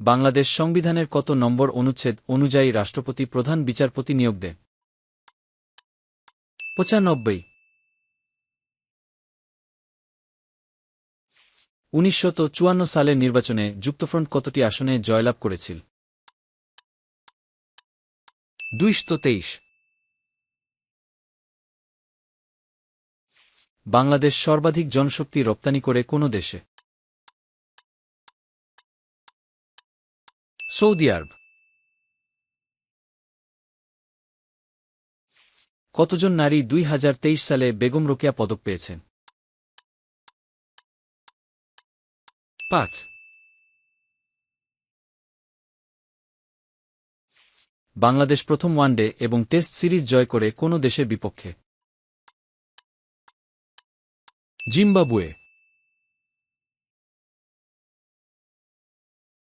বাংলাদেশ সংবিধানের কত নম্বর অনুচ্ছেদ অনুযায়ী রাষ্ট্রপতি প্রধান বিচারপতি নিয়োগ দেন? ৯৫। ১৯৫৪ সালের নির্বাচনে যুক্তফ্রন্ট কতটি আসনে জয়লাভ করেছিল? ২২৩। বাংলাদেশ সর্বাধিক জনশক্তি রপ্তানি করে কোন দেশে? সৌদি আরব। কতজন নারী ২০২৩ সালে বেগম রোকেয়া পদক পেয়েছেন? ৫। বাংলাদেশ প্রথম ওয়ানডে এবং টেস্ট সিরিজ জয় করে কোন দেশের বিপক্ষে? জিম্বাবুয়ে।